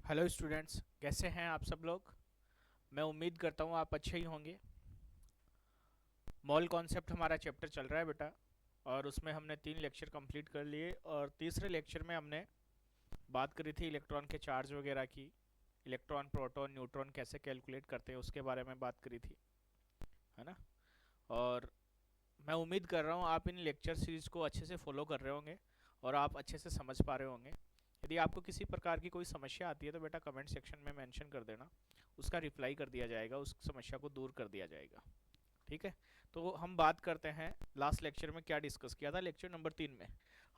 Hello students, कैसे हैं आप सब लोग। मैं उम्मीद करता हूँ आप अच्छे ही होंगे। मॉल कॉन्सेप्ट हमारा चैप्टर चल रहा है बेटा, और उसमें हमने 3 लेक्चर कंप्लीट कर लिए और तीसरे लेक्चर में हमने बात करी थी इलेक्ट्रॉन के चार्ज वगैरह की। इलेक्ट्रॉन, प्रोटॉन, न्यूट्रॉन कैसे कैलकुलेट करते हैं उसके बारे में बात करी थी, है ना। और मैं उम्मीद कर रहा हूँ आप इन लेक्चर सीरीज को अच्छे से फॉलो कर रहे होंगे और आप अच्छे से समझ पा रहे होंगे। यदि आपको किसी प्रकार की कोई समस्या आती है तो बेटा कमेंट सेक्शन में मेंशन कर देना, उसका रिप्लाई कर दिया जाएगा, उस समस्या को दूर कर दिया जाएगा। ठीक है। तो हम बात करते हैं लास्ट लेक्चर में क्या डिस्कस किया था। लेक्चर नंबर 3 में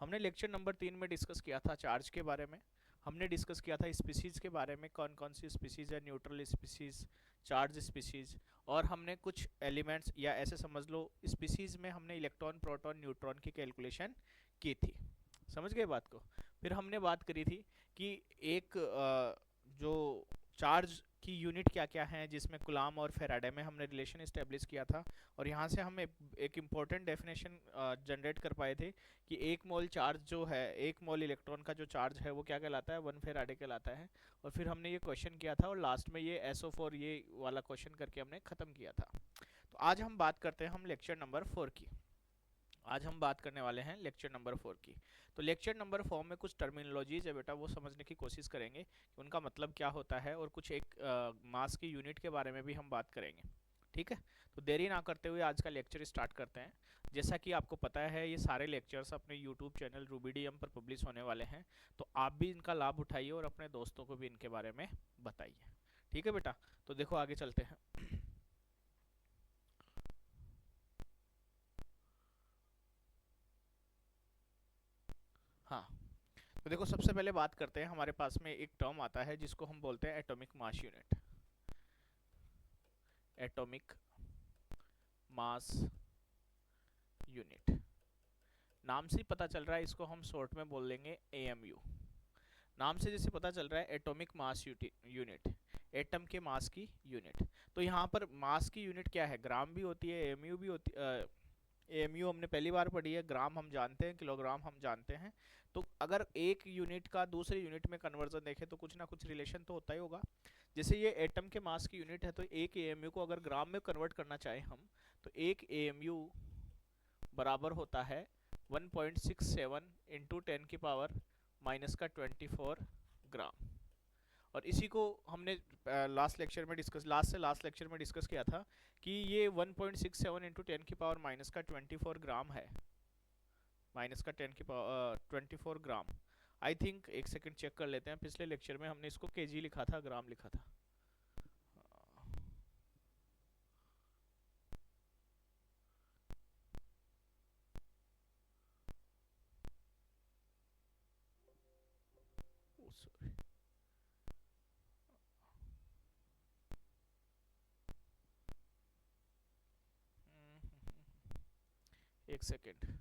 हमने लेक्चर नंबर 3 में डिस्कस किया था चार्ज के बारे में। हमने डिस्कस किया था स्पीसीज के बारे में, कौन कौन सी स्पीसीज है, न्यूट्रल स्पीसीज, चार्ज स्पीसीज। और हमने कुछ एलिमेंट्स या ऐसे समझ लो स्पीसीज में हमने इलेक्ट्रॉन, प्रोटॉन, न्यूट्रॉन की कैलकुलेशन की थी। समझ गए बात को। फिर हमने बात करी थी कि एक जो चार्ज की यूनिट क्या क्या हैं, जिसमें गुलाम और फेराडे में हमने रिलेशन इस्टेब्लिश किया था। और यहाँ से हम एक इम्पोर्टेंट डेफिनेशन जनरेट कर पाए थे कि एक मोल चार्ज जो है, एक मोल इलेक्ट्रॉन का जो चार्ज है वो क्या कहलाता है, 1 फेराडे कहलाता है। और फिर हमने ये क्वेश्चन किया था और लास्ट में ये SO4 ये वाला क्वेश्चन करके हमने ख़त्म किया था। तो आज हम बात करते हैं हम लेक्चर नंबर 4 की। आज हम बात करने वाले हैं लेक्चर नंबर 4 की। तो लेक्चर नंबर 4 में कुछ टर्मिनोलॉजीज है बेटा, वो समझने की कोशिश करेंगे कि उनका मतलब क्या होता है, और कुछ एक मास की यूनिट के बारे में भी हम बात करेंगे। ठीक है। तो देरी ना करते हुए आज का लेक्चर स्टार्ट करते हैं। जैसा कि आपको पता है ये सारे लेक्चर्स अपने यूट्यूब चैनल रूबीडीएम पर पब्लिश होने वाले हैं, तो आप भी इनका लाभ उठाइए और अपने दोस्तों को भी इनके बारे में बताइए। ठीक है बेटा। तो देखो आगे चलते हैं। हाँ, तो देखो सबसे पहले बात करते हैं, हमारे पास में एक टर्म आता है जिसको हम बोलते हैं atomic mass unit. Atomic mass unit, नाम से ही पता चल रहा है, इसको हम शॉर्ट में बोल देंगे AMU। नाम से जैसे पता चल रहा है एटॉमिक मास यूनिट, एटम के मास की यूनिट। तो यहाँ पर मास की यूनिट क्या है, ग्राम भी होती है, AMU भी होती AMU हमने पहली बार पढ़ी है, ग्राम हम जानते हैं, किलोग्राम हम जानते हैं। तो अगर एक यूनिट का दूसरे यूनिट में कन्वर्जन देखें तो कुछ ना कुछ रिलेशन तो होता ही होगा। जैसे ये एटम के मास की यूनिट है, तो एक AMU को अगर ग्राम में कन्वर्ट करना चाहें हम, तो एक AMU बराबर होता है 1.67 इंटू 10 की पावर माइनस का 24 ग्राम। और इसी को हमने लास्ट लेक्चर में डिस्कस किया था कि ये 1.67 इंटू 10 की पावर माइनस का 24 ग्राम है। माइनस का 10 की पावर 24 ग्राम। आई थिंक एक सेकंड चेक कर लेते हैं, पिछले लेक्चर में हमने इसको केजी लिखा था, ग्राम लिखा था। सॉरी, एक सेकंड।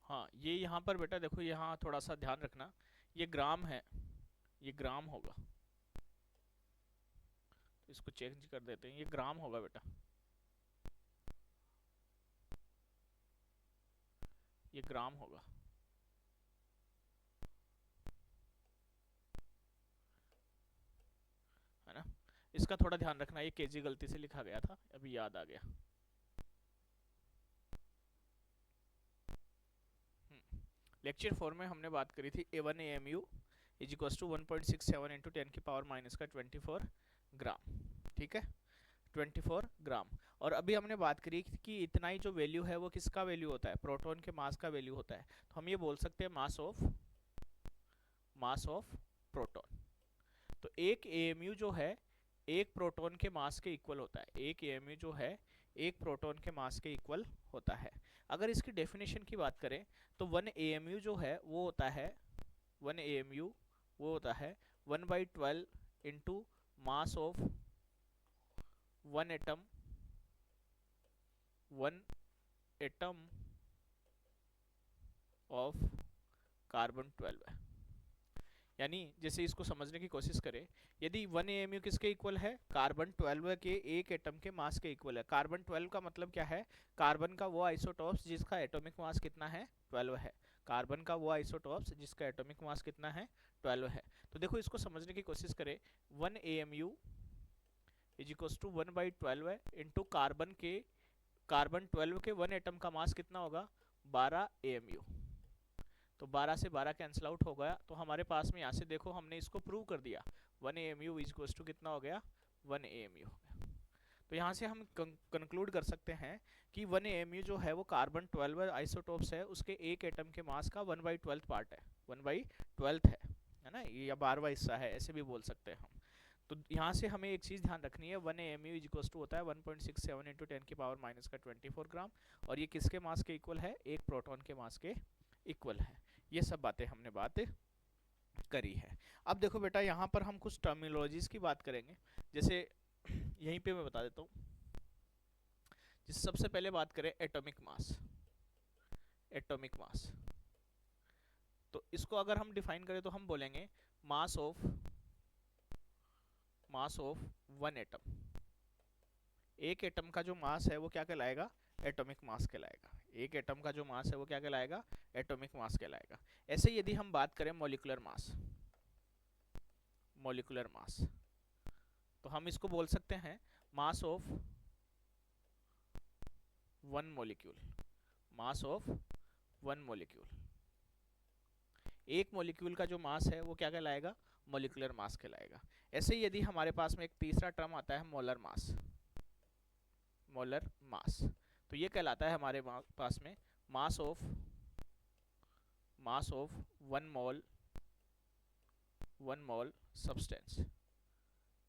हाँ, ये यहाँ पर बेटा देखो, यहाँ थोड़ा सा ध्यान रखना, ये ग्राम है, ये ग्राम होगा। तो इसको चेंज कर देते हैं, ये ग्राम होगा बेटा, ये ग्राम होगा, है ना। इसका थोड़ा ध्यान रखना, ये केजी गलती से लिखा गया था, अभी याद आ गया। लेक्चर 4 में हमने बात करी थी A1 AMU is equal to 1.67 into 10 की पावर माइनस का 24 ग्राम। ठीक है, 24 ग्राम। और अभी हमने बात करी कि इतना ही जो वैल्यू है वो किसका वैल्यू होता है, प्रोटॉन के मास का वैल्यू होता है। तो हम ये बोल सकते हैं मास ऑफ प्रोटॉन। तो एक AMU जो है एक प्रोटॉन के मास के इक्वल होता है, एक AMU जो है एक प्रोटॉन के मास के इक्वल होता है। अगर इसकी डेफिनेशन की बात करें तो 1 AMU जो है वो होता है, 1 AMU वो होता है 1/12 into mass of one atom, one atom of carbon 12 है। यानी जैसे इसको समझने की कोशिश करें, यदि 1 AMU किसके इक्वल है, कार्बन 12 के एक एटम के मास के इक्वल है। कार्बन 12 का मतलब क्या है, कार्बन का वो आइसोटॉप्स जिसका एटॉमिक मास कितना है, 12 है। कार्बन का वो आइसोटॉप्स जिसका एटॉमिक मास कितना है, 12 है। तो देखो इसको समझने की कोशिश करें, 1 AMU इज इक्वल टू 1/12 है इंटू कार्बन 12 के 1 एटम का मास कितना होगा, 12 AMU। तो 12 से 12 कैंसिल आउट हो गया, तो हमारे पास में यहाँ से देखो हमने इसको प्रूव कर दिया, 1 AMU इज इक्वल टू कितना हो गया, 1 AMU हो गया। तो यहाँ से हम कंक्लूड कर सकते हैं कि 1 AMU जो है वो कार्बन 12 आइसोटोप्स है, उसके एक एटम के मास का 1/12 पार्ट है, 1/12 है ना, या 12वां हिस्सा है, ऐसे भी बोल सकते हैं हम। तो यहाँ से हमें एक चीज़ ध्यान रखनी है, 1 AMU इज इक्वल टू होता है 1.67 इंटू 10 की पावर माइनस का 24 ग्राम, और ये किसके मास के इक्वल है, एक प्रोटॉन के मास के इक्वल है। ये सब बातें हमने बात करी है। अब देखो बेटा, यहाँ पर हम कुछ टर्मिनोलॉजीज की बात करेंगे। जैसे यहीं पे मैं बता देता हूँ, जिस सबसे पहले बात करें एटॉमिक मास। एटॉमिक मास, तो इसको अगर हम डिफाइन करें तो हम बोलेंगे मास ऑफ 1 एटम। एक एटम का जो मास है वो क्या कहलाएगा, एटॉमिक मास कहलाएगा। एक एटम का जो मास है वो क्या कहलाएगा, एटॉमिक मास कहलाएगा। ऐसे यदि हम बात करें मॉलिक्यूलर मास, मॉलिक्यूलर मास, तो हम इसको बोल सकते हैं mass of 1 molecule. Mass of 1 molecule, एक मॉलिक्यूल का जो मास है वो क्या कहलाएगा, मॉलिक्यूलर मास कहलाएगा। ऐसे ही यदि हमारे पास में एक तीसरा टर्म आता है मोलर मास, मोलर मास, तो ये कहलाता है हमारे पास में मास of 1 mole substance.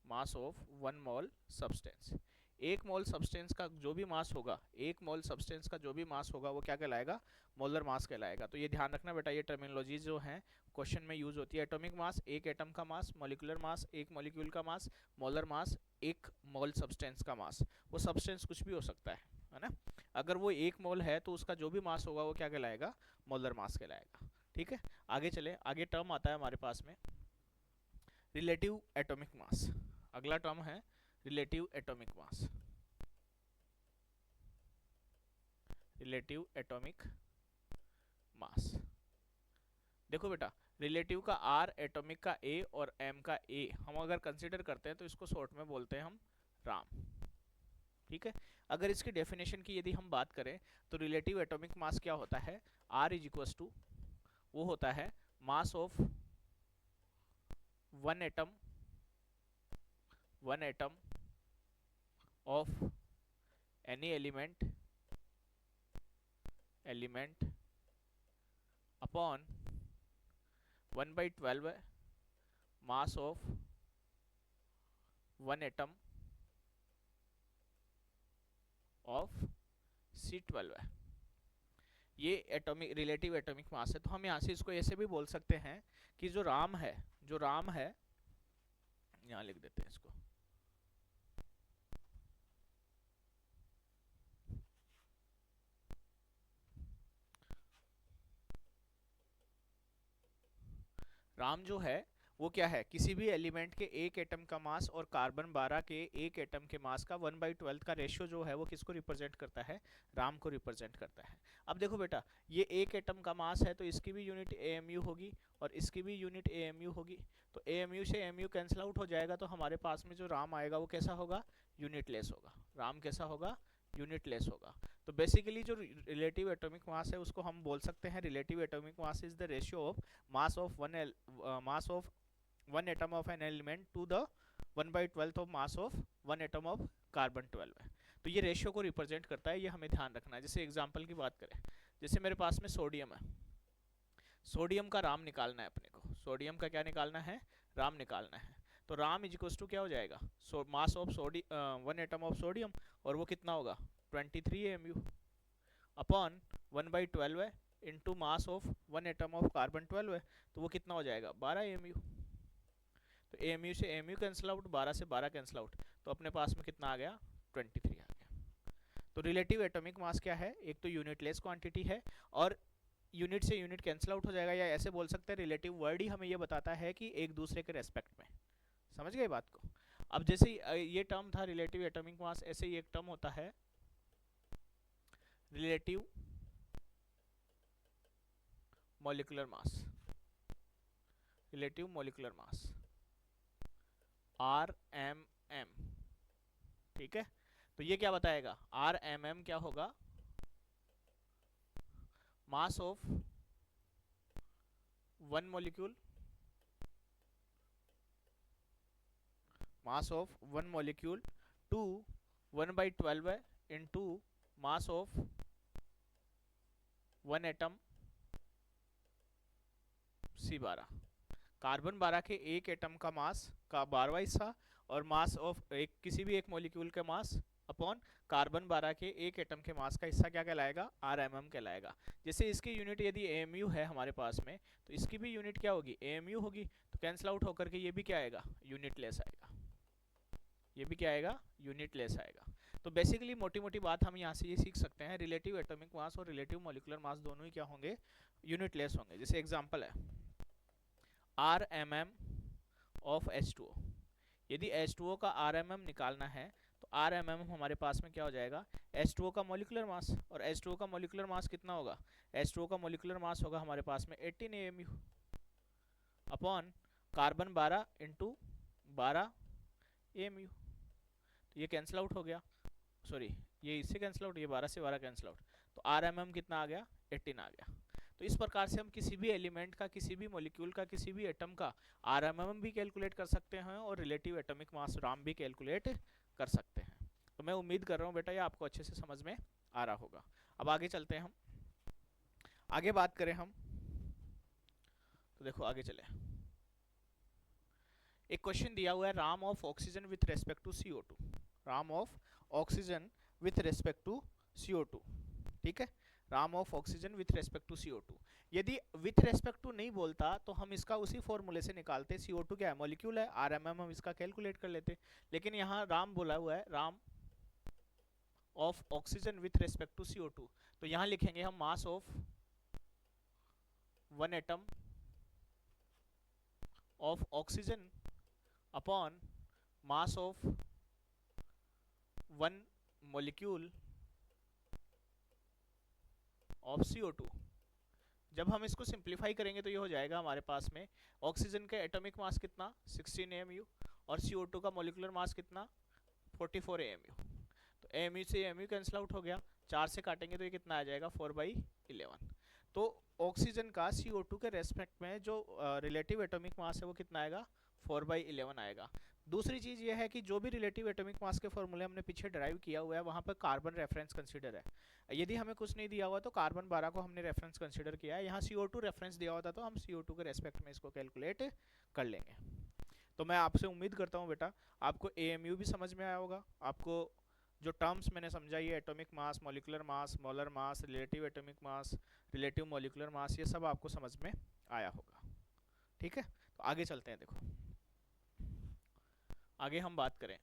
Mass of 1 mole substance, एक मोल सब्सटेंस का जो भी मास होगा, एक मोल सब्सटेंस का जो भी मास होगा वो क्या कहलाएगा, मोलर मास कहलाएगा। तो ये ध्यान रखना बेटा, ये टर्मिनोलॉजी जो है क्वेश्चन में यूज होती है। एटॉमिक मास एक एटम का मास, मॉलिक्यूलर मास एक मॉलिक्यूल का मास, मोलर मास एक मोल सब्सटेंस का मास। वो सब्सटेंस कुछ भी हो सकता है ना। अगर वो एक मोल है तो उसका जो भी मास होगा वो क्या कहलाएगा, मोलर मास कहलाएगा। ठीक है, आगे चले। आगे टर्म आता है हमारे पास में रिलेटिव एटॉमिक मास। अगला टर्म है relative atomic mass. Relative atomic मास, देखो बेटा, रिलेटिव का R, एटॉमिक का A और M का A हम अगर कंसीडर करते हैं तो इसको शॉर्ट में बोलते हैं हम राम। ठीक है, अगर इसकी डेफिनेशन की यदि हम बात करें तो रिलेटिव एटॉमिक मास क्या होता है, R इज इक्वल टू वो होता है मास of 1 atom of any element upon 1/12 mass of 1 atom of C12 है। ये एटॉमिक रिलेटिव एटॉमिक मास है। तो हम यहाँ से इसको ऐसे भी बोल सकते हैं कि जो राम है, यहाँ लिख देते हैं इसको, राम जो है वो क्या है, किसी भी एलिमेंट के एक एटम का मास और कार्बन 12 के एक एटम के मास का 1/12 का रेशियो जो है वो किसको रिप्रेजेंट करता है, राम को रिप्रेजेंट करता है। अब देखो बेटा, ये एक एटम का मास है तो इसकी भी यूनिट AMU होगी और इसकी भी यूनिट AMU होगी। तो AMU से AMU कैंसिल आउट हो जाएगा, तो हमारे पास में जो राम आएगा वो कैसा होगा, यूनिटलेस होगा। राम कैसा होगा, यूनिटलेस होगा। तो बेसिकली जो रिलेटिव एटॉमिक मास है उसको हम बोल सकते हैं relative atomic mass is the ratio of mass of one atom of an element to the 1/12 of mass of 1 atom of carbon 12 है। तो ये रेशियो को रिप्रेजेंट करता है, ये हमें ध्यान रखना है। जैसे एग्जांपल की बात करें, जैसे मेरे पास में सोडियम है, सोडियम का राम निकालना है अपने को। सोडियम का क्या निकालना है, राम निकालना है। तो राम इज इक्वल टू क्या हो जाएगा, मास ऑफ 1 एटम ऑफ सोडियम, और वो कितना होगा 23 AMU अपॉन 1/12 है into mass of 1 atom of carbon 12 है, तो वो कितना हो जाएगा 12 AMU। तो AMU से AMU कैंसिल आउट, 12 से 12 कैंसिल आउट, तो अपने पास में कितना आ गया 23 आ गया। तो रिलेटिव एटॉमिक मास क्या है, एक तो यूनिटलेस क्वांटिटी है और यूनिट से यूनिट कैंसिल आउट हो जाएगा, या ऐसे बोल सकते हैं रिलेटिव वर्ड ही हमें ये बताता है कि एक दूसरे के रेस्पेक्ट में। समझ गए बात को? अब जैसे ये टर्म था रिलेटिव एटॉमिक मास, ऐसे ही एक टर्म होता है relative molecular mass. Relative molecular मास RMM। ठीक है, तो ये क्या बताएगा? RMM क्या होगा? Mass of one molecule, mass of one molecule to 1/12 into mass of one atom C12। Carbon 12 के एक एटम का मास का 12वां हिस्सा और मास ऑफ किसी भी एक मॉलिक्यूल के मास अपॉन कार्बन 12 के एक एटम के मास का हिस्सा क्या कहलाएगा? RMM कहलाएगा। जैसे इसकी यूनिट यदि AMU है हमारे पास में, तो इसकी भी यूनिट क्या होगी? AMU होगी। तो कैंसिल आउट होकर के ये भी क्या आएगा? यूनिट लेस आएगा। ये भी क्या आएगा? यूनिट लेस आएगा। तो बेसिकली मोटी मोटी बात हम यहाँ से ये सीख सकते हैं, रिलेटिव एटॉमिक मास और रिलेटिव मॉलिक्यूलर मास दोनों ही क्या होंगे? यूनिट लेस होंगे। जैसे एग्जांपल है RMM ऑफ H2O। यदि H2O का RMM निकालना है तो RMM हमारे पास में क्या हो जाएगा? H2O का मॉलिक्यूलर मास। और H2O का मॉलिक्यूलर मास कितना होगा? H2O का मॉलिक्यूलर मास होगा हमारे पास में 18 AMU upon carbon 12 into 12 AMU। तो ये कैंसिल आउट हो गया, सॉरी ये इससे कैंसिल आउट, ये 12 से 12 कैंसिल आउट, तो RMM कितना आ गया? 18 आ गया। तो इस प्रकार से हम किसी भी एलिमेंट का, किसी भी मॉलिक्यूल का, किसी भी एटम का RMM भी कैलकुलेट कर सकते हैं और रिलेटिव एटॉमिक मास RAM भी कैलकुलेट कर सकते हैं। तो मैं उम्मीद कर रहा हूँ बेटा ये आपको अच्छे से समझ में आ रहा होगा। अब आगे चलते हैं, हम आगे बात करें हम, तो देखो आगे चले। एक क्वेश्चन दिया हुआ है RAM of oxygen with respect to CO2। RAM of oxygen with respect to CO2। ठीक है, RAM of oxygen with respect to CO2। यदि विथ रेस्पेक्ट टू नहीं बोलता तो हम इसका उसी फॉर्मूले से निकालते। CO2 क्या है? मॉलिक्यूल है। RMM हम इसका कैलकुलेट कर लेते। लेकिन यहाँ राम बोला हुआ है, RAM of oxygen with respect to CO2, तो यहाँ लिखेंगे हम mass of one atom of oxygen upon mass of one molecule of CO2। जब हम इसको सिंप्लीफाई करेंगे तो ये हो जाएगा हमारे पास में ऑक्सीजन का एटॉमिक मास कितना? 16 AMU और CO2 का मॉलिक्यूलर मास कितना? 44 AMU। तो AMU से AMU कैंसिल आउट हो गया, 4 से काटेंगे तो ये कितना आ जाएगा? 4/11। तो ऑक्सीजन का CO2 के रेस्पेक्ट में जो रिलेटिव एटॉमिक मास है वो कितना आएगा? 4/11 आएगा। दूसरी चीज ये है कि जो भी रिलेटिव एटॉमिक मास के फॉर्मूले हमने पीछे ड्राइव किया हुआ है वहां पर कार्बन रेफरेंस कंसीडर है। यदि हमें कुछ नहीं दिया हुआ तो कार्बन 12 को हमने रेफरेंस कंसीडर किया है। यहाँ CO2 रेफरेंस दिया होता तो हम CO2 के रेस्पेक्ट में इसको कैलकुलेट कर लेंगे। तो मैं आपसे उम्मीद करता हूँ बेटा आपको AMU भी समझ में आया होगा, आपको जो टर्म्स मैंने समझाई है एटॉमिक मास, मॉलिक्यूलर मास, molar mass, relative atomic mass, relative molecular मास, ये सब आपको समझ में आया होगा। ठीक है, तो आगे चलते हैं। देखो आगे हम बात करें,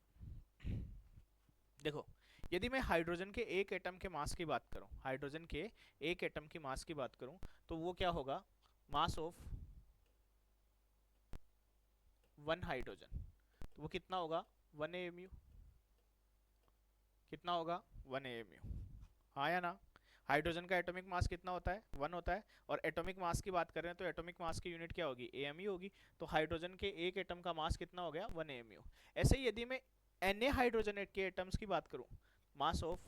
देखो यदि मैं हाइड्रोजन के एक एटम के मास की बात करूं, हाइड्रोजन के एक एटम की मास की बात करूं तो वो क्या होगा? मास ऑफ वन हाइड्रोजन, तो वो कितना होगा? 1 AMU। कितना होगा? 1 AMU। हाँ या ना? हाइड्रोजन का एटॉमिक मास कितना होता है? 1 होता है। और एटॉमिक मास की बात कर रहे हैं तो एटॉमिक मास की यूनिट क्या होगी? AMU होगी। तो हाइड्रोजन के एक एटम का मास कितना हो गया? 1 AMU। ऐसे ही यदि मैं Na हाइड्रोजनेट के एटम्स की बात करूं, mass of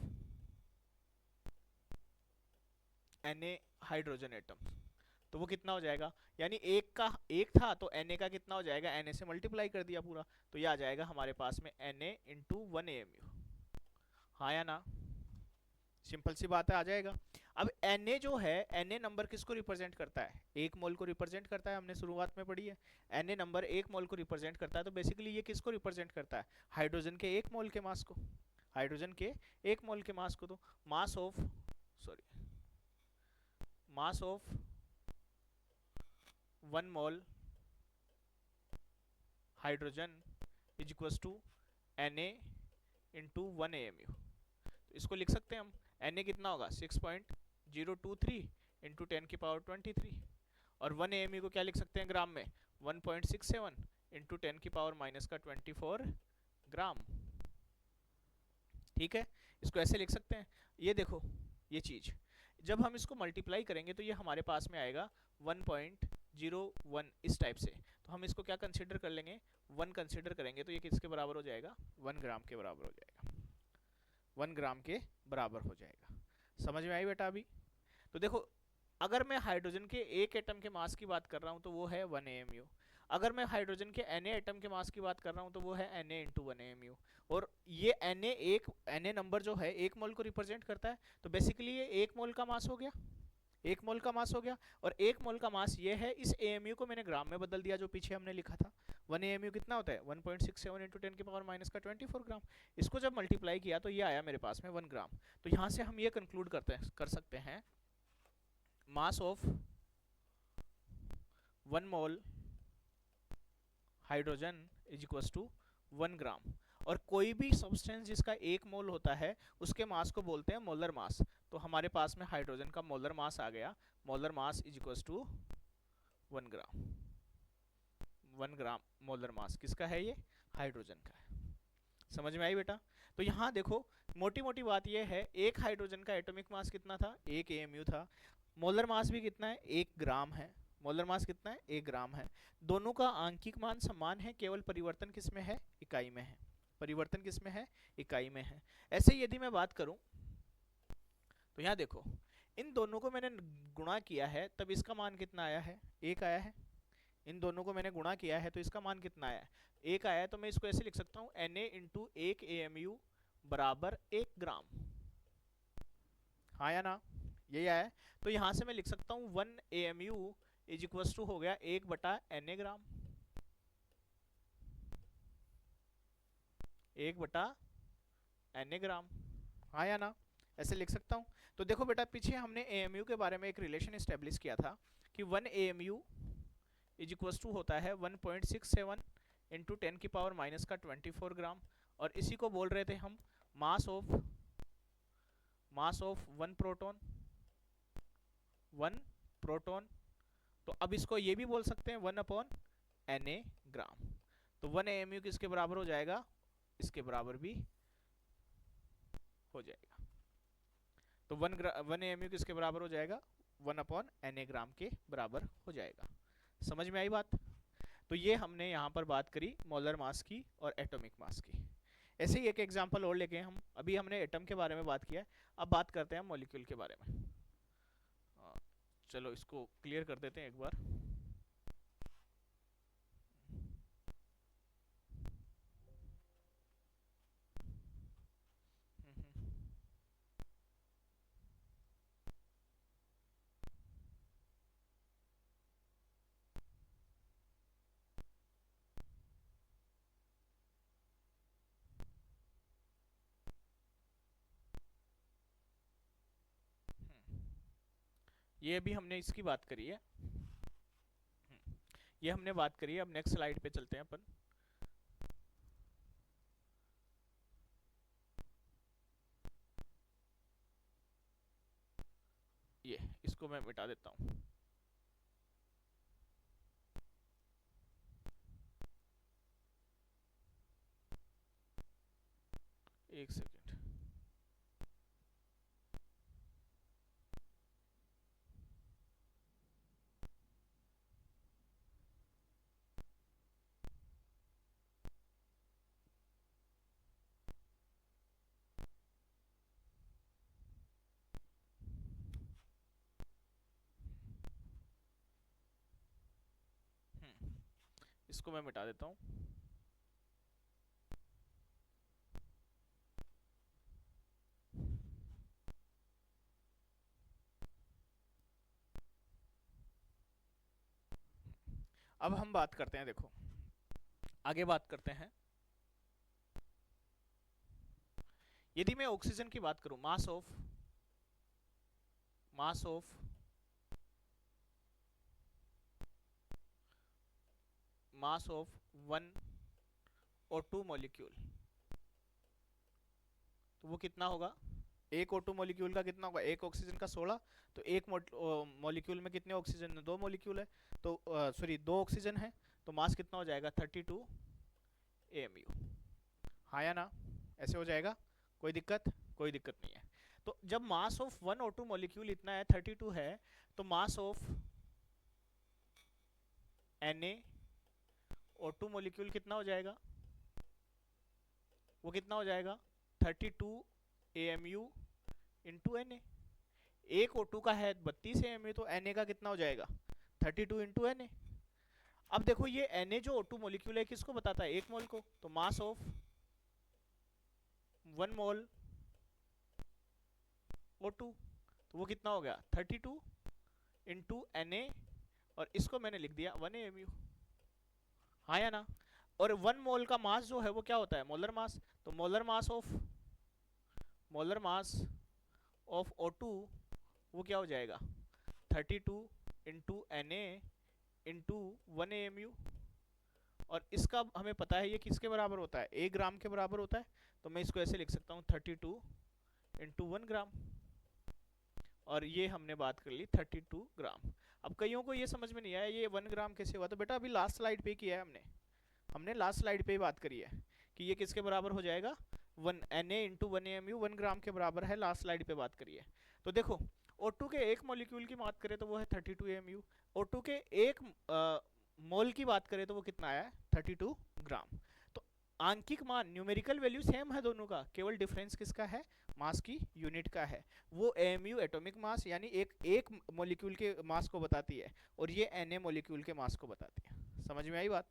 Na hydrogen atom, तो वो कितना हो जाएगा? यानी एक का एक था तो Na का कितना हो जाएगा? Na से मल्टीप्लाई कर दिया पूरा, तो ये आ जाएगा हमारे पास में Na इंटू 1 AMU। हाँ या ना? सिंपल सी बात है, आ जाएगा। अब Na जो है, Na नंबर किसको रिप्रेजेंट करता है? एक मोल को रिप्रेजेंट करता है, हमने शुरुआत में पढ़ी है। Na नंबर एक मोल को रिप्रेजेंट करता है, तो बेसिकली ये किसको रिप्रेजेंट करता है? हाइड्रोजन के एक मोल के मास को, हाइड्रोजन के एक मोल के मास को। तो mass of mass of 1 mole hydrogen is equal to Na into 1 AMU। तो इसको लिख सकते हैं हम, Na कितना होगा? 6.023 इंटू 10⁻23, और 1 AMU को क्या लिख सकते हैं ग्राम में, 1.67 इंटू 10⁻⁻24 ग्राम। ठीक है, इसको ऐसे लिख सकते हैं। ये देखो ये चीज जब हम इसको मल्टीप्लाई करेंगे तो ये हमारे पास में आएगा 1.01 इस टाइप से। तो हम इसको क्या कंसिडर कर लेंगे, 1 कंसिडर करेंगे तो ये किसके बराबर हो जाएगा, 1 ग्राम के बराबर हो जाएगा, 1 ग्राम के बराबर हो जाएगा। समझ में आई बेटा अभी? तो देखो अगर मैं हाइड्रोजन के एक एटम के मास की बात कर रहा हूँ तो वो है 1 AMU। अगर मैं हाइड्रोजन के Na एटम के मास की बात कर रहा हूँ तो वो है Na इंटू 1 AMU। और ये Na नंबर जो है 1 मोल को रिप्रेजेंट करता है, तो बेसिकली ये 1 मोल का मास हो गया, 1 मोल का मास हो गया। और 1 मोल का मास ये है, इस AMU को मैंने ग्राम में बदल दिया जो पीछे हमने लिखा था। 1 AMU कितना होता है, 1.67 इंटू 10⁻⁻24 ग्राम। इसको जब मल्टीप्लाई किया तो ये आया मेरे पास में 1 ग्राम। तो यहाँ से हम ये कंक्लूड कर सकते हैं mass of 1 mole hydrogen is equal to 1 gram. और कोई भी सब्सटेंस जिसका 1 मोल होता है उसके मास को बोलते हैं मोलर मास। तो हमारे पास में हाइड्रोजन का मोलर मास आ गया, molar mass is equal to 1 gram. 1 gram molar mass किसका है, ये हाइड्रोजन का है। समझ में आई बेटा? तो यहाँ देखो मोटी मोटी बात यह है, एक हाइड्रोजन का एटॉमिक मास कितना था, 1 AMU था। मोलर मास भी कितना है, 1 ग्राम है। मोलर मास कितना है, 1 ग्राम है। दोनों का आंकिक मान समान है, केवल परिवर्तन किसमें है, इकाई में है। परिवर्तन किसमें है, इकाई में है। ऐसे यदि मैं बात करूं तो यहाँ देखो इन दोनों को मैंने गुणा किया है तब इसका मान कितना आया है, 1 आया है। इन दोनों को मैंने गुणा किया है तो इसका मान कितना आया है, 1 आया है। तो मैं इसको ऐसे लिख सकता हूँ Na इंटू 1 AMU बराबर 1 ग्राम। हाँ या ना, यही आया है। तो यहाँ से मैं लिख सकता हूँ 1 AMU इज इक्वल टू हो गया 1/Na ग्राम, 1/Na ग्राम। हाँ या ना, ऐसे लिख सकता हूँ। तो देखो बेटा पीछे हमने AMU के बारे में एक रिलेशन एस्टेब्लिश किया था कि 1 AMU इज इक्वल टू होता है 1.67 इंटू 10⁻⁻24 ग्राम। और इसी को बोल रहे थे हम मास ऑफ 1 प्रोटॉन। तो अब इसको ये भी बोल सकते हैं 1/Na ग्राम। तो 1 AMU किसके बराबर हो जाएगा, इसके बराबर भी हो जाएगा। तो 1 AMU किसके बराबर हो जाएगा, 1/Na ग्राम के बराबर हो जाएगा। समझ में आई बात? तो ये हमने यहाँ पर बात करी मोलर मास की और एटॉमिक मास की। ऐसे ही एक एग्जांपल और लेके हम, अभी हमने एटम के बारे में बात किया, अब बात करते हैं मॉलिक्यूल के बारे में। चलो इसको क्लियर कर देते हैं एक बार। ये अभी हमने इसकी बात करी है, ये हमने बात करी है। अब नेक्स्ट स्लाइड पे चलते हैं अपन। ये इसको मैं मिटा देता हूँ। एक सेकेंड। इसको मैं मिटा देता हूँ। अब हम बात करते हैं, देखो आगे बात करते हैं। यदि मैं ऑक्सीजन की बात करूं, मास ऑफ 1 और 2 मॉलिक्यूल, तो वो कितना होगा, एक O2 मॉलिक्यूल का कितना होगा, एक ऑक्सीजन का 16, तो एक मॉलिक्यूल में कितने ऑक्सीजन है, 2 मॉलिक्यूल है, तो सॉरी 2 ऑक्सीजन है, तो मास कितना हो जाएगा 32 AMU। हाँ या ना, ऐसे हो जाएगा, कोई दिक्कत, कोई दिक्कत नहीं है। तो जब मास ऑफ वन O2 मॉलिक्यूल इतना है 32 है, तो मास ऑफ NaO2 मॉलिक्यूल कितना हो जाएगा, वो कितना हो जाएगा 32 AMU इंटू Na। एक O2 का है 32 AMU, तो Na का कितना हो जाएगा 32 इंटू Na। अब देखो ये Na जो O2 मॉलिक्यूल है किसको बताता है, एक मोल को, तो मास ऑफ 1 मोल O2, तो वो कितना हो गया 32 इंटू Na, और इसको मैंने लिख दिया 1 AMU। हाँ या ना। और 1 मोल का मास जो है वो क्या होता है, मोलर मास, तो मोलर मास ऑफ O2 वो क्या हो जाएगा 32 इंटू Na इंटू 1 AMU। और इसका हमें पता है ये किसके बराबर होता है, 1 ग्राम के बराबर होता है, तो मैं इसको ऐसे लिख सकता हूँ 32 इंटू 1 ग्राम, और ये हमने बात कर ली 32 ग्राम। अब कईयों को ये समझ में नहीं आया ये 1 ग्राम कैसे हुआ, तो बेटा अभी लास्ट स्लाइड पे किया है हमने लास्ट स्लाइड पे ही बात करी है कि ये किसके बराबर हो जाएगा 1 Na इंटू 1 AMU 1 ग्राम के बराबर है, लास्ट स्लाइड पे बात करी है। तो देखो O2 के एक मॉलिक्यूल की बात करें तो वो है 32 AMU, O2 के एक मोल की बात करें तो वो कितना आया है 32 ग्राम। तो आंकिक मान न्यूमेरिकल वैल्यू सेम है दोनों का, केवल डिफरेंस किसका है, मास की यूनिट का है। वो AMU एटॉमिक मास यानी एक मॉलिक्यूल के मास को बताती है, और ये Na मॉलिक्यूल के मास को बताती है। समझ में आई बात,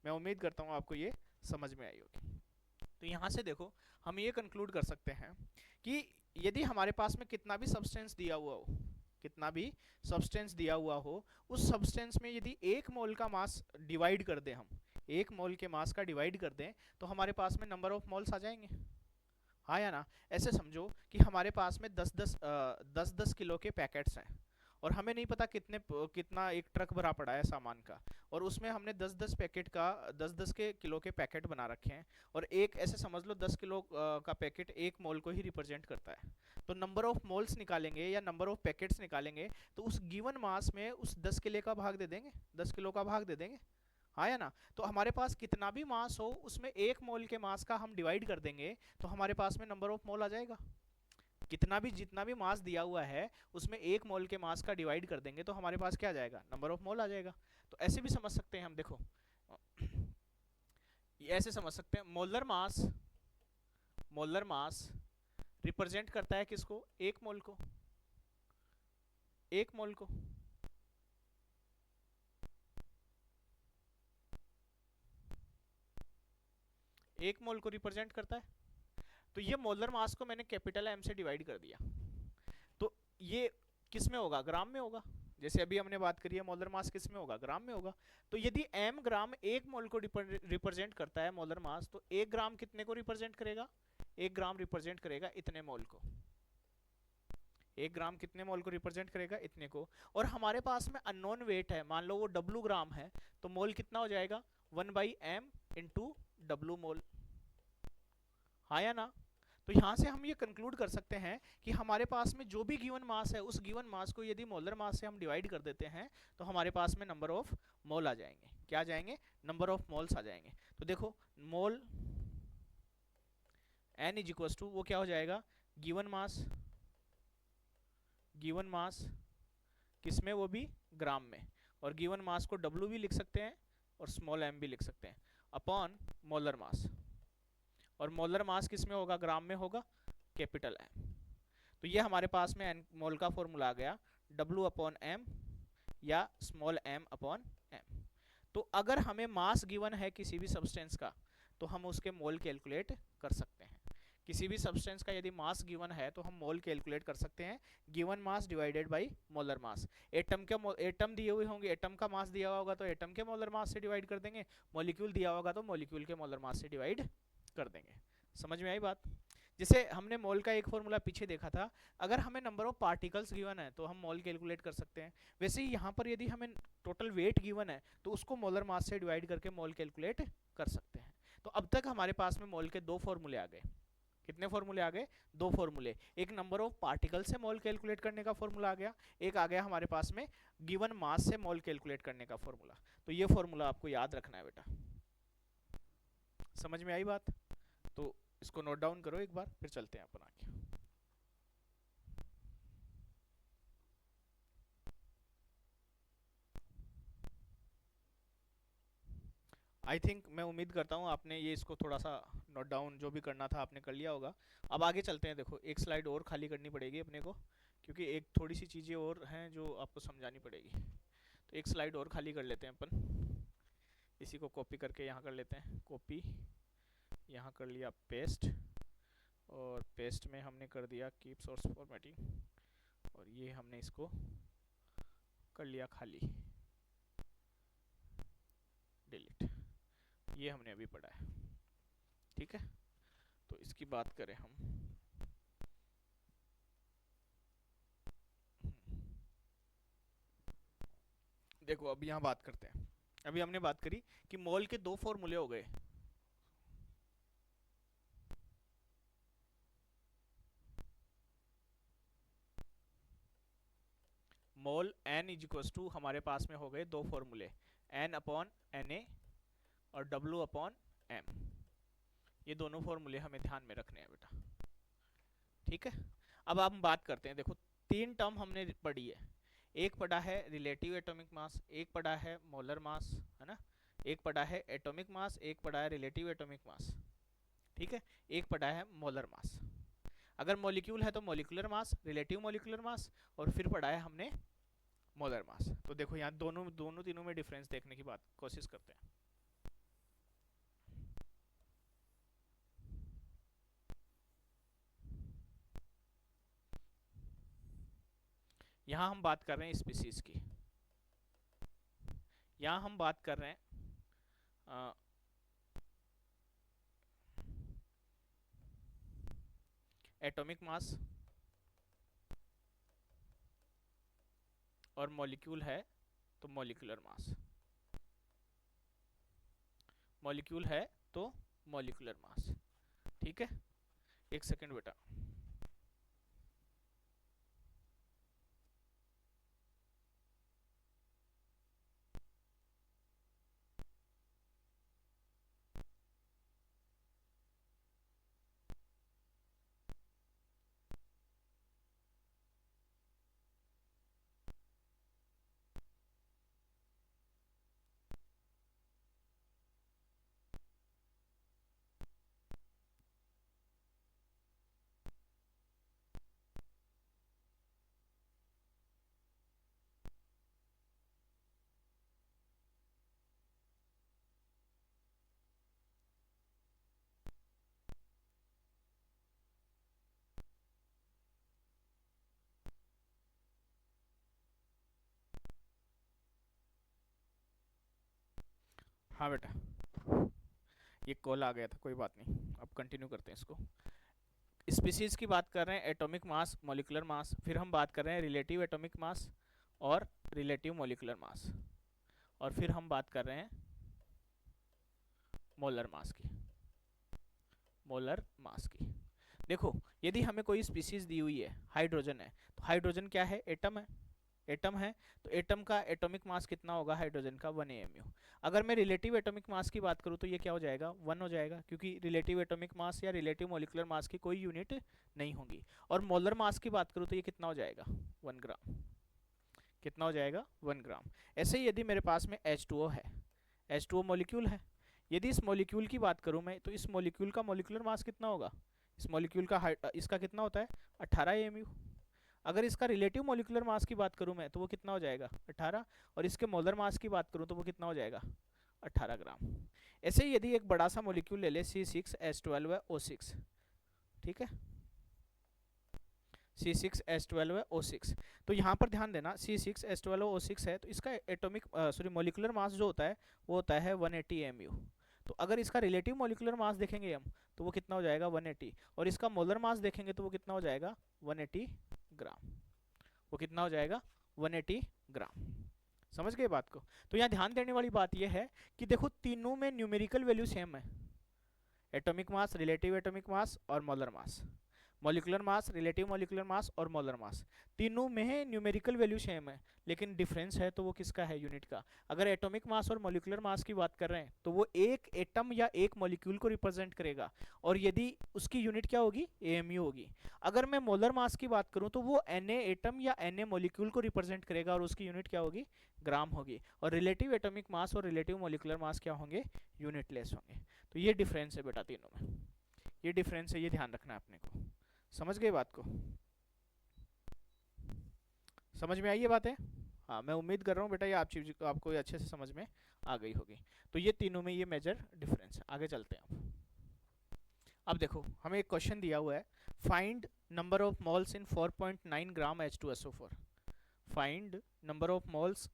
मैं उम्मीद करता हूँ आपको ये समझ में आई होगी। तो यहाँ से देखो हम ये कंक्लूड कर सकते हैं कि यदि हमारे पास में कितना भी सब्सटेंस दिया हुआ हो, उस सब्सटेंस में यदि 1 मोल का मास डिवाइड कर दें, हम 1 मोल के मास का डिवाइड कर दें, तो हमारे पास में नंबर ऑफ मोल्स आ जाएंगे। हाँ या ना। ऐसे समझो कि हमारे पास में 10-10 किलो के पैकेट्स हैं, और हमें नहीं पता कितना एक ट्रक भरा पड़ा है सामान का, और उसमें हमने 10-10 पैकेट का 10-10 के किलो के पैकेट बना रखे हैं, और एक ऐसे समझ लो 10 किलो का पैकेट 1 मोल को ही रिप्रेजेंट करता है। तो नंबर ऑफ मोल्स निकालेंगे या नंबर ऑफ पैकेट्स निकालेंगे, तो उस गिवन मास में उस 10 किलो का भाग दे देंगे, 10 किलो का भाग दे देंगे। हाँ या ना। तो हमारे पास कितना भी मास हो उसमें 1 मोल के मास का हम डिवाइड कर देंगे, तो हमारे पास में नंबर ऑफ मोल आ जाएगा। जितना भी मास दिया हुआ है उसमें 1 मोल के मास का डिवाइड कर देंगे, तो हमारे पास क्या आ जाएगा, नंबर ऑफ मोल आ जाएगा। तो ऐसे भी समझ सकते हैं हम, देखो ये ऐसे समझ सकते हैं, मोलर मास रिप्रेजेंट करता है किसको, 1 मोल को, 1 मोल को। एक मोल को रिप्रेजेंट करता है। तो ये मोलर मास को मैंने कैपिटल M से डिवाइड कर दिया, तो ये किस में होगा, ग्राम में होगा। जैसे अभी हमने बात करी है मोलर मास किस में होगा, ग्राम में होगा। तो यदि M ग्राम 1 मोल को रिप्रेजेंट करता है मोलर मास, तो 1 ग्राम कितने को रिप्रेजेंट करेगा, 1 ग्राम रिप्रेजेंट करेगा इतने मोल को, 1 ग्राम कितने मोल को रिप्रेजेंट करेगा, इतने को। और हमारे पास में अननोन वेट है, मान लो वो W ग्राम है, तो मोल कितना हो जाएगा 1/m इंटू W मोल। हाँ या ना। तो यहाँ से हम ये कंक्लूड कर सकते हैं कि हमारे पास में जो भी गिवन मास है, उस गिवन मास को यदि मोलर मास से हम डिवाइड कर देते हैं, तो हमारे पास में नंबर ऑफ मोल आ जाएंगे। क्या आ जाएंगे, नंबर ऑफ मोल्स आ जाएंगे। तो देखो मोल N इज इक्वल टू वो क्या हो जाएगा, गिवन मास किसमें, वो भी ग्राम में, और गिवन मास को W भी लिख सकते हैं और स्मॉल m भी लिख सकते हैं, अपॉन मोलर मास। और मोलर मास किस में होगा, ग्राम में होगा, कैपिटल M। तो ये हमारे पास में n मोल का फॉर्मूला आ गया, W अपॉन M या स्मॉल m अपॉन M। तो अगर हमें मास गिवन है किसी भी सब्सटेंस का, तो हम उसके मोल कैलकुलेट कर सकते हैं। किसी भी सब्सटेंस का यदि मास गिवन है तो हम मोल कैलकुलेट कर सकते हैं, given mass divided by molar mass. Atom दिए हुए होंगे, एटम का मास दिया होगा तो एटम के मोलर मास से डिवाइड कर देंगे, मॉलिक्यूल दिया होगा तो मॉलिक्यूल के मोलर मास से डिवाइड कर देंगे। समझ में आई बात। जैसे हमने मोल का एक फॉर्मूला पीछे देखा था, अगर हमें नंबर ऑफ पार्टिकल्स गिवन है तो हम मोल कैलकुलेट कर सकते हैं। वैसे ही यहाँ पर यदि हमें टोटल वेट गिवन है तो उसको मोलर मास से डिवाइड करके मोल कैलकुलेट कर सकते हैं। तो अब तक हमारे पास में मोल के 2 फॉर्मूले आ गए। कितने फॉर्मूले आ गए? दो फॉर्मूले। एक नंबर ऑफ पार्टिकल से मोल कैलकुलेट करने का फॉर्मूला आ गया, एक आ गया हमारे पास में गिवन मास से मोल कैलकुलेट करने का फॉर्मूला। तो ये फॉर्मूला आपको याद रखना है बेटा। समझ में आई बात? तो इसको नोट डाउन करो एक बार, फिर चलते हैं अपन आगे। आई थिंक, मैं उम्मीद करता हूँ आपने ये इसको थोड़ा सा नोट डाउन जो भी करना था आपने कर लिया होगा। अब आगे चलते हैं। देखो एक स्लाइड और खाली करनी पड़ेगी अपने को, क्योंकि एक थोड़ी सी चीज़ें और हैं जो आपको समझानी पड़ेगी। तो एक स्लाइड और खाली कर लेते हैं अपन। इसी को कॉपी करके यहाँ कर लेते हैं, कॉपी, यहाँ कर लिया पेस्ट, और पेस्ट में हमने कर दिया कीप सोर्स फॉर्मेटिंग, और ये हमने इसको कर लिया खाली, डिलीट। ये हमने अभी पढ़ा है, ठीक है। तो इसकी बात करें हम, देखो अब यहाँ बात करते हैं। अभी हमने बात करी कि मोल के दो फॉर्मूले हो गए। मोल n इज इक्वल टू, हमारे पास में हो गए दो फॉर्मूले, n अपॉन Na और W अपॉन m। ये दोनों फॉर्मूले हमें ध्यान में रखने हैं बेटा, ठीक है। अब हम बात करते हैं। देखो तीन टर्म हमने पढ़ी है, एक पढ़ा है रिलेटिव एटॉमिक मास, एक पढ़ा है मोलर मास, है ना, एक पढ़ा है एटॉमिक मास, एक पढ़ा है रिलेटिव एटॉमिक मास, ठीक है, एक पढ़ा है मोलर मास। अगर मॉलिक्यूल है तो molecular mass, relative molecular mass, और फिर पढ़ा है हमने मोलर मास। तो देखो यहाँ दोनों दोनों तीनों में डिफरेंस देखने की बात कोशिश करते हैं। यहाँ हम बात कर रहे हैं स्पीसीज की, यहाँ हम बात कर रहे हैं एटॉमिक मास, और मॉलिक्यूल है तो मॉलिक्यूलर मास, मॉलिक्यूल है तो मॉलिक्यूलर मास, ठीक है। एक सेकंड बेटा, हाँ बेटा, ये कॉल आ गया था, कोई बात नहीं, अब कंटिन्यू करते हैं इसको। स्पीसीज की बात कर रहे हैं, एटॉमिक मास, मॉलिक्यूलर मास, फिर हम बात कर रहे हैं रिलेटिव एटॉमिक मास और रिलेटिव मॉलिक्यूलर मास, और फिर हम बात कर रहे हैं मोलर मास की, मोलर मास की। देखो यदि हमें कोई स्पीसीज दी हुई है, हाइड्रोजन है, तो हाइड्रोजन क्या है? एटम है, एटम है, तो एटम का एटॉमिक मास कितना होगा हाइड्रोजन का? 1 AMU। अगर मैं रिलेटिव एटॉमिक मास की बात करूं तो ये क्या हो जाएगा? 1 हो जाएगा, क्योंकि रिलेटिव एटॉमिक मास या रिलेटिव मॉलिक्यूलर मास की कोई यूनिट नहीं होगी। और मोलर मास की बात करूं तो ये कितना हो जाएगा? 1 ग्राम। कितना हो जाएगा? 1 ग्राम। ऐसे ही यदि मेरे पास में H2O है, H2O मॉलिक्यूल है, यदि इस मॉलिक्यूल की बात करूं मैं, तो इस मॉलिक्यूल का मॉलिक्यूलर मास कितना होगा? इस मॉलिक्यूल का इसका कितना होता है? 18 AMU। अगर इसका रिलेटिव मॉलिक्यूलर मास की बात करूं मैं तो वो कितना हो जाएगा? 18। और इसके मोलर मास की बात करूं तो वो कितना हो जाएगा? 18 ग्राम। ऐसे ही यदि एक बड़ा सा मॉलिक्यूल ले ले, C6H12O6, ठीक है, C6H12O6, तो यहाँ पर ध्यान देना, C6H12O6 है तो इसका एटॉमिक मॉलिक्यूलर मास जो होता है वो होता है 180 AMU। तो अगर इसका रिलेटिव मॉलिक्यूलर मास देखेंगे हम तो वो कितना हो जाएगा? 180। और इसका मोलर मास देखेंगे तो वो कितना हो जाएगा? 180 ग्राम। वो कितना हो जाएगा? 180 ग्राम। समझ गए बात को? तो यहाँ ध्यान देने वाली बात यह है कि देखो तीनों में न्यूमेरिकल वैल्यू सेम है। Atomic mass, relative atomic mass और molar mass. Molecular mass, relative molecular mass और मोलर मास, तीनों में न्यूमेरिकल वैल्यू सेम है, लेकिन डिफरेंस है तो वो किसका है, यूनिट का। अगर एटॉमिक मास और मॉलिक्यूलर मास की बात कर रहे हैं तो वो एक एटम या एक मॉलिक्यूल को रिप्रेजेंट करेगा, और यदि उसकी यूनिट क्या होगी, एएमयू होगी। अगर मैं मोलर मास की बात करूं तो वो Na एटम या Na मॉलिक्यूल को रिप्रेजेंट करेगा, और उसकी यूनिट क्या होगी, ग्राम होगी। और रिलेटिव एटॉमिक मास और रिलेटिव मॉलिक्यूलर मास क्या होंगे, यूनिटलेस होंगे। तो ये डिफरेंस है बेटा तीनों में, ये डिफरेंस है, ये ध्यान रखना है अपने को। समझ गए बात को, समझ में आई ये बात है। हाँ, मैं उम्मीद कर रहा हूँ बेटा ये आप चीज आपको अच्छे से समझ में आ गई होगी। तो ये तीनों में ये मेजर डिफरेंस है। आगे चलते हैं अब देखो हमें एक क्वेश्चन दिया हुआ है, find number of moles in 4.9 gram H2SO4। Find number of moles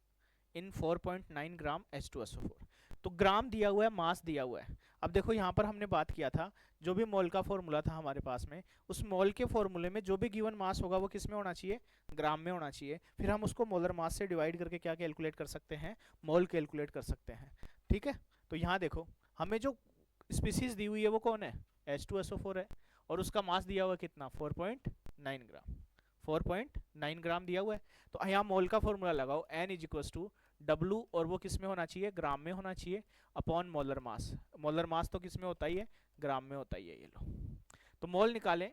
in 4.9 gram H2SO4। तो ग्राम दिया हुआ है, मास दिया हुआ है। अब देखो यहाँ पर हमने बात किया था, जो भी मोल का फॉर्मूला था हमारे पास में, उस मोल के फॉर्मूले में जो भी गिवन मास होगा वो किस में होना चाहिए, ग्राम में होना चाहिए। फिर हम उसको मोलर मास से डिवाइड करके क्या कैलकुलेट कर सकते हैं, मोल कैलकुलेट कर सकते हैं। ठीक है, तो यहाँ देखो हमें जो स्पीसीज दी हुई है वो कौन है, H2SO4 है, और उसका मास दिया हुआ है कितना, 4.9 ग्राम। 4.9 ग्राम दिया हुआ है। तो यहाँ मोल का फॉर्मूला लगाओ, N is equal to W, और वो किस में होना चाहिए, ग्राम में होना चाहिए, upon molar mass. Molar mass तो किस में होता ही है, ग्राम में होता ही है। ये लो, तो मोल निकालें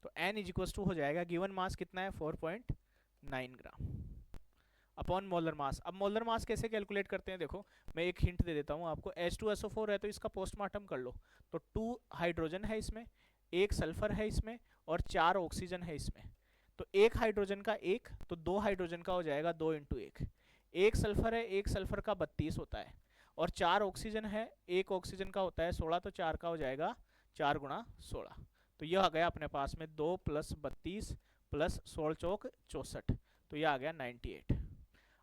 तो N इज इक्वल टू हो जाएगा, गिवन मास कितना है 4.9 ग्राम, अपॉन मोलर मास। अब मोलर मास कैसे कैलकुलेट करते हैं, देखो मैं एक हिंट दे देता हूँ आपको। H2SO4 है तो इसका पोस्टमार्टम कर लो, तो 2 हाइड्रोजन है इसमें, 1 सल्फर है इसमें, और 4 ऑक्सीजन है इसमें। तो 1 हाइड्रोजन का 1, तो 2 हाइड्रोजन का हो जाएगा 2 इंटू 1। 1 सल्फर है, 1 सल्फर का 32 होता है, और 4 ऑक्सीजन है, 1 ऑक्सीजन का होता है 16, तो 4 का हो जाएगा 4 गुणा 16। तो यह आ गया अपने पास में 2 + 32 + 16 चौक 64, तो यह आ गया 98।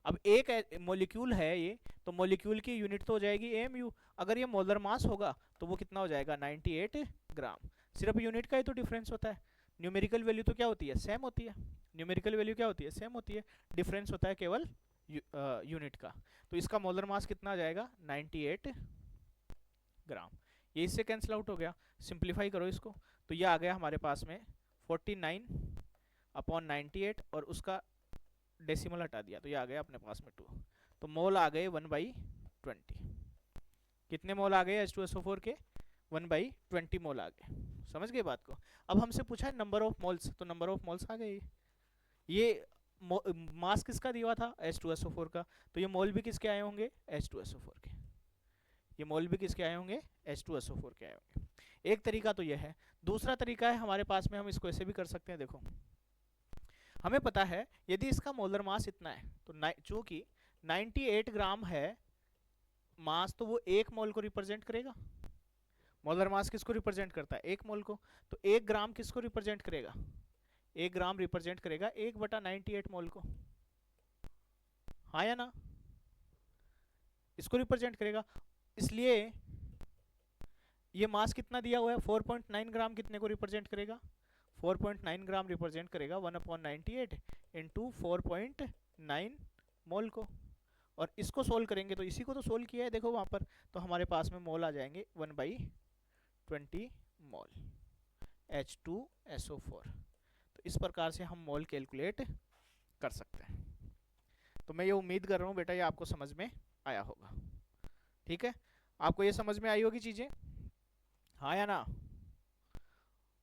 अब एक मॉलिक्यूल है ये, तो मॉलिक्यूल की यूनिट तो हो जाएगी एमयू। अगर ये मोलर मास होगा तो वो कितना हो जाएगा, 98 ग्राम। सिर्फ यूनिट का ही तो डिफरेंस होता है, न्यूमेरिकल वैल्यू तो क्या होती है, सेम होती है। न्यूमेरिकल वैल्यू क्या होती है, सेम होती है, डिफरेंस होता है केवल यूनिट का। तो इसका मोलर मास कितना आ जाएगा, 98 ग्राम। ये इससे कैंसिल आउट हो गया, सिंप्लीफाई करो इसको, तो ये आ गया हमारे पास में 49/98, और उसका डेसिमल हटा दिया तो ये आ गया अपने पास में 2। तो मोल आ गए 1/20। कितने मोल आ गए H2SO4 के, 1/20 मोल आ गए। समझ गए बात को। अब हमसे पूछा है नंबर ऑफ मोल्स, तो नंबर ऑफ मोल्स आ गए। ये मास किसका दिया हुआ था, H2SO4 का, तो ये मोल भी किसके आए होंगे, H2SO4 के। ये मोल भी किसके आए होंगे, H2SO4 के आए होंगे। एक तरीका तो ये है। दूसरा तरीका है हमारे पास में, हम इसको ऐसे भी कर सकते हैं। देखो हमें पता है यदि इसका मोलर मास इतना है, तो चूंकि 98 ग्राम है मास, तो वो 1 मोल को रिप्रेजेंट करेगा। मोलर मास किसको रिप्रेजेंट करता है, 1 मोल को। तो 1 ग्राम किसको रिप्रेजेंट करेगा, 1 ग्राम रिप्रेजेंट करेगा 1/98 मोल को, हाँ या ना, इसको रिप्रेजेंट करेगा। इसलिए ये मास कितना दिया हुआ है, 4.9 ग्राम कितने को रिप्रेजेंट करेगा, 4.9 ग्राम रिप्रेजेंट करेगा 1/98 इंटू 4.9 मोल को। और इसको सोल्व करेंगे तो इसी को तो सोल्व किया है, देखो वहां पर, तो हमारे पास में मोल आ जाएंगे 1/20 मोल H2SO4। तो इस प्रकार से हम मोल कैलकुलेट कर सकते हैं। तो मैं ये उम्मीद कर रहा हूँ बेटा ये आपको समझ में आया होगा। ठीक है, आपको ये समझ में आई होगी चीजें, हाँ या ना।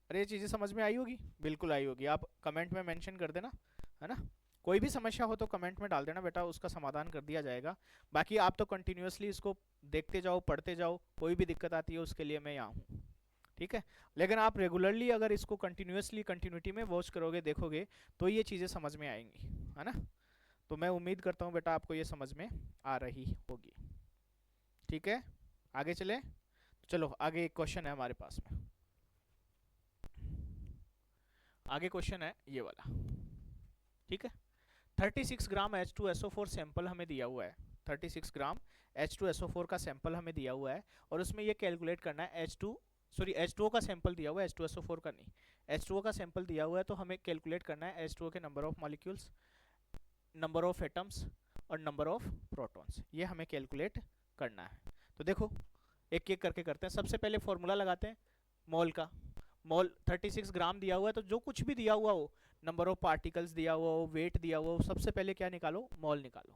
अरे ये चीजें समझ में आई होगी, बिल्कुल आई होगी। आप कमेंट में मेंशन कर देना, है ना। कोई भी समस्या हो तो कमेंट में डाल देना बेटा, उसका समाधान कर दिया जाएगा। बाकी आप तो कंटिन्यूअसली इसको देखते जाओ, पढ़ते जाओ, कोई भी दिक्कत आती है उसके लिए मैं यहाँ हूँ। ठीक है, लेकिन आप रेगुलरली अगर इसको कंटिन्यूअसली कंटिन्यूटी में वॉच करोगे, देखोगे, तो ये चीज़ें समझ में आएंगी, है ना। तो मैं उम्मीद करता हूँ बेटा आपको ये समझ में आ रही होगी। ठीक है, आगे चले। चलो आगे एक क्वेश्चन है हमारे पास में। आगे क्वेश्चन है ये वाला। ठीक है, 36 ग्राम H2SO4 सैंपल हमें दिया हुआ है। 36 ग्राम H2SO4 का सैंपल हमें दिया हुआ है, और उसमें ये कैलकुलेट करना है H2O का सैंपल दिया हुआ है, H2SO4 का नहीं। H2O का सैंपल दिया हुआ है, तो हमें कैलकुलेट करना है H2O के number of molecules, number of atoms और नंबर ऑफ प्रोटॉन्स, ये हमें कैलकुलेट करना है। तो देखो एक एक करके करते हैं। सबसे पहले फॉर्मूला लगाते हैं मोल का। मोल 36 ग्राम दिया हुआ है, तो जो कुछ भी दिया हुआ हो, नंबर ऑफ पार्टिकल्स दिया हुआ हो, वेट दिया हुआ हो, सबसे पहले क्या निकालो, मोल निकालो।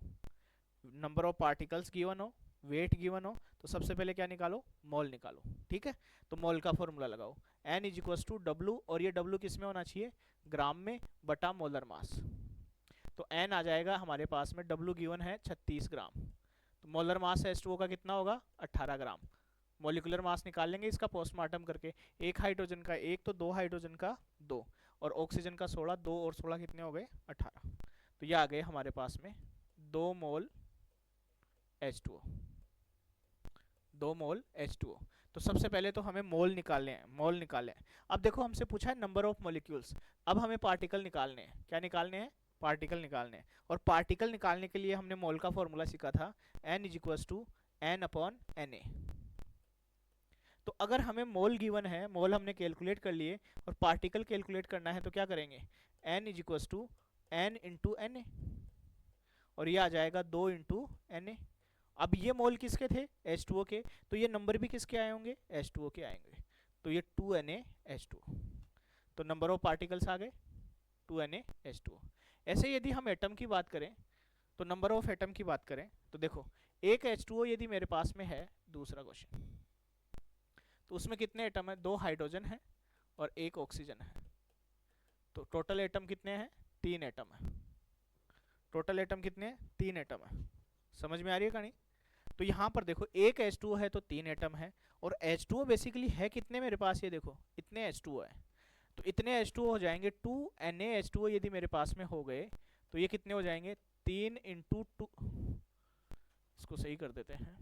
नंबर ऑफ पार्टिकल्स गिवन हो, वेट गिवन हो, तो सबसे पहले क्या निकालो, मोल निकालो। ठीक है, तो मोल का फॉर्मूला लगाओ, N is equal to W, और ये डब्लू किस में होना चाहिए, ग्राम में बटा मोलर मास। तो N आ जाएगा हमारे पास में, डब्लू गिवन है 36 ग्राम, तो मोलर मास H2O का कितना होगा, 18 ग्राम। मोलिकुलर मास निकाल लेंगे इसका पोस्टमार्टम करके, एक हाइड्रोजन का एक, तो दो हाइड्रोजन का दो, और ऑक्सीजन का 16, दो और 16 कितने हो गए, 18। तो ये आ गए हमारे पास में 2 मोल H2O, 2 मोल H2O। तो सबसे पहले तो हमें मोल निकालने हैं, मोल निकाले हैं। अब देखो हमसे पूछा है नंबर ऑफ मॉलिक्यूल्स, अब हमें पार्टिकल निकालने हैं। क्या निकालने हैं, पार्टिकल निकालने हैं। और पार्टिकल निकालने के लिए हमने मोल का फॉर्मूला सीखा था, N is equal to N/Na। तो अगर हमें मोल गिवन है, मोल हमने कैलकुलेट कर लिए, और पार्टिकल कैलकुलेट करना है, तो क्या करेंगे, N is equal to N into Na, और ये आ जाएगा 2 इंटू Na। अब ये मोल किसके थे, H2O के, तो ये नंबर भी किसके आए होंगे, H2O के आएंगे, तो ये 2NaH2O। तो नंबर ऑफ पार्टिकल्स आ गए 2NaH2O। ऐसे यदि हम एटम की बात करें, तो नंबर ऑफ एटम की बात करें, तो देखो एक H2O यदि मेरे पास में है, दूसरा क्वेश्चन, तो उसमें कितने एटम है, 2 हाइड्रोजन है और 1 ऑक्सीजन है, तो टोटल एटम कितने हैं, 3 एटम है। टोटल एटम कितने हैं, 3 एटम है। समझ में आ रही है कहानी। तो यहाँ पर देखो एक H2O है तो 3 एटम है, और H2O बेसिकली है कितने मेरे पास, ये देखो इतने H2O है, तो इतने H2O हो जाएंगे 2NaH2O यदि मेरे पास में हो गए, तो ये कितने हो जाएंगे, 3 इंटू 2, इसको सही कर देते हैं,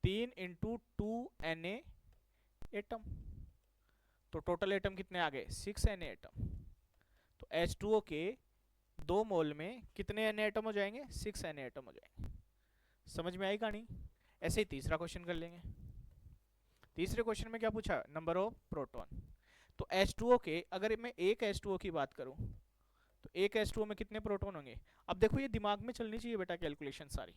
3 इंटू 2Na एटम, तो टोटल एटम कितने आ गए, 6Na एटम। तो H2O के 2 मोल में कितने Na एटम हो जाएंगे, 6Na एटम हो जाएंगे। समझ में आई कहानी। ऐसे ही तीसरा क्वेश्चन कर लेंगे। तीसरे क्वेश्चन में क्या पूछा, नंबर ऑफ प्रोटॉन। तो H2O के, अगर मैं एक H2O की बात करूं, तो एक H2O में कितने प्रोटॉन होंगे। अब देखो ये दिमाग में चलनी चाहिए बेटा कैलकुलेशन सारी।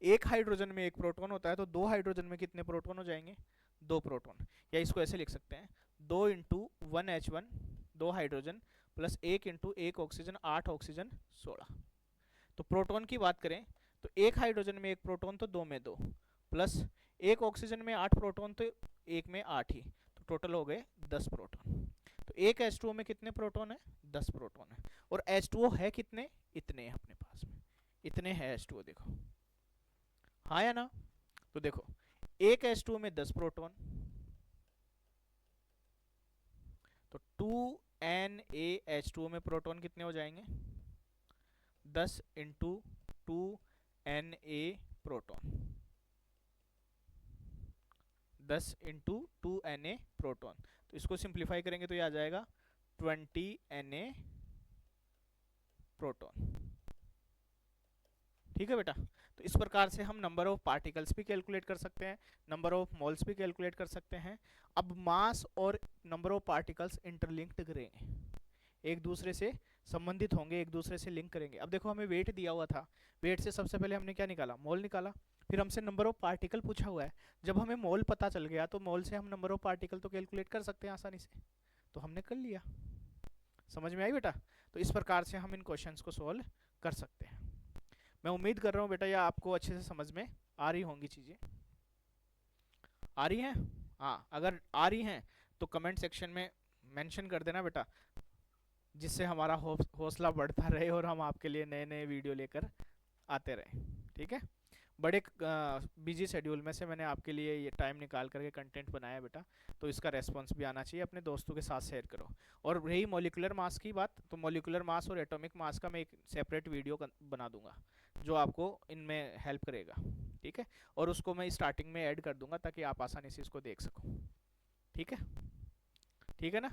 एक हाइड्रोजन में एक प्रोटॉन होता है, तो 2 हाइड्रोजन में कितने प्रोटॉन हो जाएंगे, 2 प्रोटॉन। या इसको ऐसे लिख सकते हैं, 2 into 1H1, 2 hydrogen, plus 1 into 1 oxygen, 8 oxygen 16। तो प्रोटॉन की बात करें, तो एक हाइड्रोजन में एक प्रोटॉन, तो 2 में 2, प्लस एक ऑक्सीजन में 8 प्रोटॉन, तो एक में 8 ही, तो टोटल हो गए 10 प्रोटॉन। तो एक H2O में कितने प्रोटॉन है, 10 प्रोटॉन है। और H2O है कितने, इतने हैं अपने पास में, इतने हैं H2O, देखो हाँ या ना। तो देखो एक H2O में 10 प्रोटॉन, तो 2NaH2O में प्रोटॉन कितने हो जाएंगे, 10 into 2Na proton, 10 into 2Na proton. तो इसको सिंप्लीफाई करेंगे तो ये आ जाएगा 20Na प्रोटॉन। ठीक है बेटा। तो इस प्रकार से हम नंबर ऑफ पार्टिकल्स भी कैलकुलेट कर सकते हैं, नंबर ऑफ मोल्स भी कैलकुलेट कर सकते हैं। अब मास और नंबर ऑफ पार्टिकल्स इंटरलिंक्ड करेंगे, एक दूसरे से संबंधित होंगे, एक दूसरे से लिंक करेंगे। अब देखो हमें वेट दिया हुआ था, वेट से सबसे पहले हमने क्या निकाला, मोल निकाला। फिर हमसे नंबर ऑफ पार्टिकल पूछा हुआ है, जब हमें मोल पता चल गया तो मोल से हम नंबर ऑफ पार्टिकल तो कैलकुलेट कर सकते हैं आसानी से, तो हमने कर लिया। समझ में आई बेटा। तो इस प्रकार से हम इन क्वेश्चंस को सॉल्व कर सकते हैं। मैं उम्मीद कर रहा हूँ बेटा यह आपको अच्छे से समझ में आ रही होंगी चीज़ें। आ रही हैं, हाँ अगर आ रही हैं तो कमेंट सेक्शन में मेंशन कर देना बेटा, जिससे हमारा हौसला बढ़ता रहे और हम आपके लिए नए नए वीडियो लेकर आते रहें। ठीक है, बड़े बिजी शेड्यूल में से मैंने आपके लिए ये टाइम निकाल करके कंटेंट बनाया बेटा, तो इसका रेस्पॉन्स भी आना चाहिए। अपने दोस्तों के साथ शेयर करो। और रही मॉलिक्यूलर मास की बात, तो मॉलिक्यूलर मास और एटॉमिक मास का मैं एक सेपरेट वीडियो बना दूंगा जो आपको इनमें हेल्प करेगा। ठीक है, और उसको मैं स्टार्टिंग में ऐड कर दूंगा ताकि आप आसानी से इसको देख सको। ठीक है, ठीक है ना।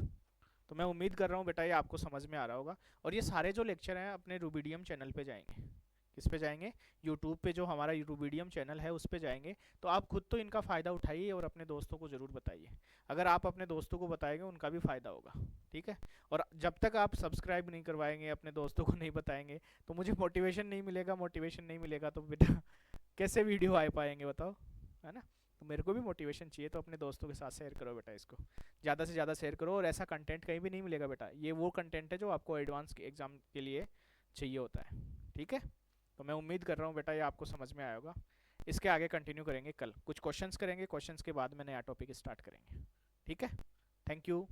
तो मैं उम्मीद कर रहा हूँ बेटा ये आपको समझ में आ रहा होगा। और ये सारे जो लेक्चर हैं अपने रूबीडियम चैनल पे जाएंगे। किस पे जाएंगे, यूट्यूब पे जो हमारा रूबीडियम चैनल है उस पे जाएंगे। तो आप खुद तो इनका फ़ायदा उठाइए और अपने दोस्तों को ज़रूर बताइए। अगर आप अपने दोस्तों को बताएंगे उनका भी फ़ायदा होगा। ठीक है। और जब तक आप सब्सक्राइब नहीं करवाएंगे, अपने दोस्तों को नहीं बताएंगे, तो मुझे मोटिवेशन नहीं मिलेगा। मोटिवेशन नहीं मिलेगा तो बेटा कैसे वीडियो आ पाएंगे बताओ, है ना। तो मेरे को भी मोटिवेशन चाहिए, तो अपने दोस्तों के साथ शेयर करो बेटा इसको, ज़्यादा से ज़्यादा शेयर करो। और ऐसा कंटेंट कहीं भी नहीं मिलेगा बेटा, ये वो कंटेंट है जो आपको एडवांस एग्जाम के लिए चाहिए होता है। ठीक है, तो मैं उम्मीद कर रहा हूँ बेटा ये आपको समझ में आया होगा। इसके आगे कंटिन्यू करेंगे कल, कुछ क्वेश्चंस करेंगे, क्वेश्चंस के बाद में नया टॉपिक स्टार्ट करेंगे। ठीक है, थैंक यू।